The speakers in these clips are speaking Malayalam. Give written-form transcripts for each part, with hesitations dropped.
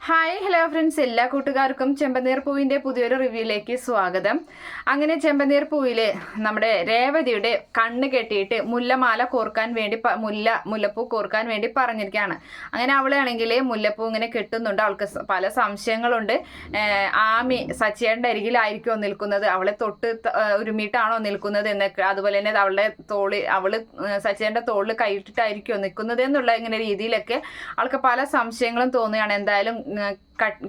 ഹായ് ഹലോ ഫ്രണ്ട്സ്, എല്ലാ കൂട്ടുകാർക്കും ചെമ്പനീർ പൂവിൻ്റെ പുതിയൊരു റിവ്യൂയിലേക്ക് സ്വാഗതം. അങ്ങനെ ചെമ്പനീർ പൂവില് നമ്മുടെ രേവതിയുടെ കണ്ണ് കെട്ടിയിട്ട് മുല്ലമാല കോർക്കാൻ വേണ്ടി മുല്ലപ്പൂ കോർക്കാൻ വേണ്ടി പറഞ്ഞിരിക്കുകയാണ്. അങ്ങനെ അവളാണെങ്കിൽ മുല്ലപ്പൂ ഇങ്ങനെ കെട്ടുന്നുണ്ട്. അവൾക്ക് പല സംശയങ്ങളുണ്ട്. ആമി സച്ചിയുടെ അരികിലായിരിക്കുമോ നിൽക്കുന്നത്, അവളെ തൊട്ട് ഒരുമിയിട്ടാണോ നിൽക്കുന്നത് എന്നൊക്കെ, അതുപോലെ തന്നെ അവള് സച്ചിയുടെ തോളിൽ കൈയിട്ടിട്ടായിരിക്കുമോ നിൽക്കുന്നത് എന്നുള്ള ഇങ്ങനെ രീതിയിലൊക്കെ അവൾക്ക് പല സംശയങ്ങളും തോന്നുകയാണ്. എന്തായാലും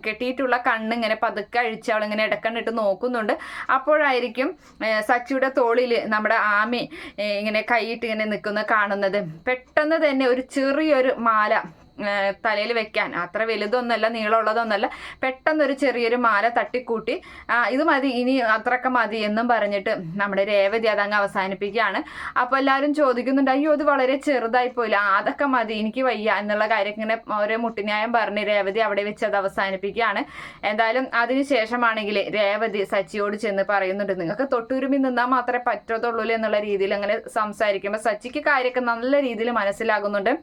കെട്ടിയിട്ടുള്ള കണ്ണിങ്ങനെ പതുക്കെ അഴിച്ച് അവളിങ്ങനെ ഇടക്കണ്ണിട്ട് നോക്കുന്നുണ്ട്. അപ്പോഴായിരിക്കും സച്ചിയുടെ തോളിൽ നമ്മുടെ ആമി ഇങ്ങനെ കൈയിട്ട് ഇങ്ങനെ നിൽക്കുന്ന കാണുന്നത്. പെട്ടെന്ന് തന്നെ ഒരു ചെറിയൊരു മാല തലയിൽ വെക്കാൻ, അത്ര വലുതൊന്നല്ല, നീളമുള്ളതൊന്നല്ല, പെട്ടെന്നൊരു ചെറിയൊരു മാല തട്ടിക്കൂട്ടി ഇത് മതി, ഇനി അത്രയൊക്കെ മതി എന്നും പറഞ്ഞിട്ട് നമ്മുടെ രേവതി അതങ്ങ് അവസാനിപ്പിക്കുകയാണ്. അപ്പോൾ എല്ലാവരും ചോദിക്കുന്നുണ്ട്, അയ്യോ ഇത് വളരെ ചെറുതായി പോയില്ല, അതൊക്കെ മതി, എനിക്ക് വയ്യ എന്നുള്ള കാര്യം ഇങ്ങനെ ഓരോ മുട്ടിന്യായം പറഞ്ഞ് രേവതി അവിടെ വെച്ച് അത് അവസാനിപ്പിക്കുകയാണ്. എന്തായാലും അതിനുശേഷമാണെങ്കിൽ രേവതി സച്ചിയോട് ചെന്ന് പറയുന്നുണ്ട്, നിങ്ങൾക്ക് തൊട്ടുരുമി നിന്നാൽ മാത്രമേ പറ്റത്തുള്ളൂ എന്നുള്ള രീതിയിൽ അങ്ങനെ സംസാരിക്കുമ്പോൾ സച്ചിക്ക് കാര്യമൊക്കെ നല്ല രീതിയിൽ മനസ്സിലാകുന്നുണ്ട്.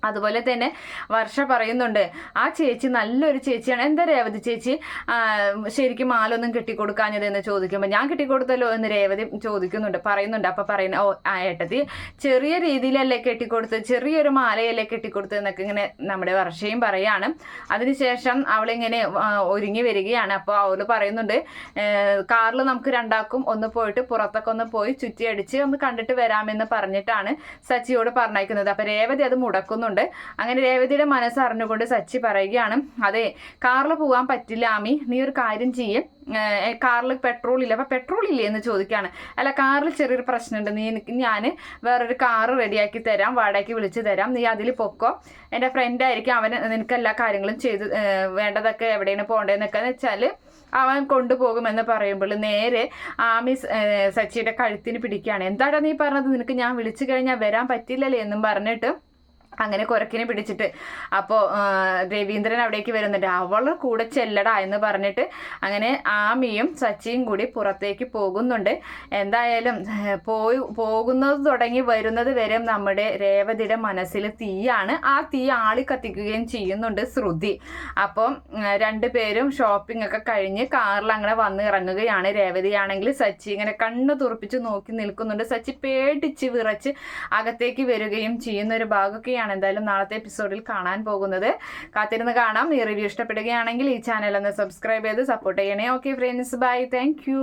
അതുപോലെ തന്നെ വർഷ പറയുന്നുണ്ട്, ആ ചേച്ചി നല്ലൊരു ചേച്ചിയാണ്. എന്താ രേവതി ചേച്ചി ശരിക്കും മാലൊന്നും കെട്ടിക്കൊടുക്കാഞ്ഞതെന്ന് ചോദിക്കുമ്പോൾ ഞാൻ കെട്ടിക്കൊടുത്തല്ലോ എന്ന് രേവതി പറയുന്നുണ്ട്. അപ്പം പറയുന്ന, ഓ ഏട്ടത്തി ചെറിയ രീതിയിലല്ലേ കെട്ടിക്കൊടുത്ത്, ചെറിയൊരു മാലയല്ലേ കെട്ടിക്കൊടുത്ത് എന്നൊക്കെ ഇങ്ങനെ നമ്മുടെ വർഷയും പറയാണ്. അതിനുശേഷം അവളിങ്ങനെ ഒരുങ്ങി വരികയാണ്. അപ്പോൾ അവള് പറയുന്നുണ്ട്, കാറിൽ നമുക്ക് രണ്ടാക്കും ഒന്ന് പോയിട്ട് പുറത്തൊക്കെ ഒന്ന് പോയി ചുറ്റി അടിച്ച് ഒന്ന് കണ്ടിട്ട് വരാമെന്ന് പറഞ്ഞിട്ടാണ് സച്ചിയോട് പറഞ്ഞയക്കുന്നത്. അപ്പം രേവതി അത് മുടക്കുന്നുണ്ട്. അങ്ങനെ രേവതിയുടെ മനസ്സ് അറിഞ്ഞുകൊണ്ട് സച്ചി പറയുകയാണ്, അതെ കാറിൽ പോകാൻ പറ്റില്ല ആമി, നീ ഒരു കാര്യം ചെയ്യേ, കാറിൽ പെട്രോൾ ഇല്ല. അപ്പം പെട്രോൾ ഇല്ലേ എന്ന് ചോദിക്കുകയാണ്. അല്ല, കാറിൽ ചെറിയൊരു പ്രശ്നമുണ്ട്, ഞാൻ വേറൊരു കാറ് റെഡിയാക്കി തരാം, വാടകയ്ക്ക് വിളിച്ച് തരാം, നീ അതിൽ പൊക്കോ, എൻ്റെ ഫ്രണ്ടായിരിക്കും, അവൻ നിനക്ക് എല്ലാ കാര്യങ്ങളും ചെയ്ത് വേണ്ടതൊക്കെ എവിടെയാണ് പോകേണ്ടതെന്നൊക്കെ വെച്ചാൽ അവൻ കൊണ്ടുപോകുമെന്ന് പറയുമ്പോൾ നേരെ ആമി സച്ചിയുടെ കഴുത്തിന് പിടിക്കുകയാണ്. എന്താടാ നീ പറഞ്ഞത്, നിനക്ക് ഞാൻ വിളിച്ചു കഴിഞ്ഞാൽ വരാൻ പറ്റില്ലല്ലേ എന്നും പറഞ്ഞിട്ട് അങ്ങനെ കുരക്കിനെ പിടിച്ചിട്ട് അപ്പോൾ രവീന്ദ്രൻ അവിടേക്ക് വരുന്നുണ്ട്. അവൾ കൂടെ ചെല്ലടാ എന്ന് പറഞ്ഞിട്ട് അങ്ങനെ ആമിയും സച്ചിയും കൂടി പുറത്തേക്ക് പോകുന്നുണ്ട്. എന്തായാലും പോകുന്നത് തുടങ്ങി വരുന്നത് വരെ നമ്മുടെ രേവതിയുടെ മനസ്സിൽ തീയാണ്. ആ തീ ആളി കത്തിക്കുകയും ചെയ്യുന്നുണ്ട് ശ്രുതി. അപ്പം രണ്ടുപേരും ഷോപ്പിംഗ് ഒക്കെ കഴിഞ്ഞ് കാറിൽ അങ്ങനെ വന്ന് ഇറങ്ങുകയാണ്. രേവതിയാണെങ്കിൽ സച്ചി ഇങ്ങനെ കണ്ണ് തുറപ്പിച്ച് നോക്കി നിൽക്കുന്നുണ്ട്. സച്ചി പേടിച്ച് വിറച്ച് അകത്തേക്ക് വരികയും ചെയ്യുന്ന ഒരു ഭാഗമൊക്കെയാണ് എന്തായാലും നാളത്തെ എപ്പിസോഡിൽ കാണാൻ പോകുന്നത്. കാത്തിരുന്ന് കാണാം. ഈ റിവ്യൂ ഇഷ്ടപ്പെടുകയാണെങ്കിൽ ഈ ചാനൽ ഒന്ന് സബ്സ്ക്രൈബ് ചെയ്ത് സപ്പോർട്ട് ചെയ്യണേ. Okay friends, bye, thank U.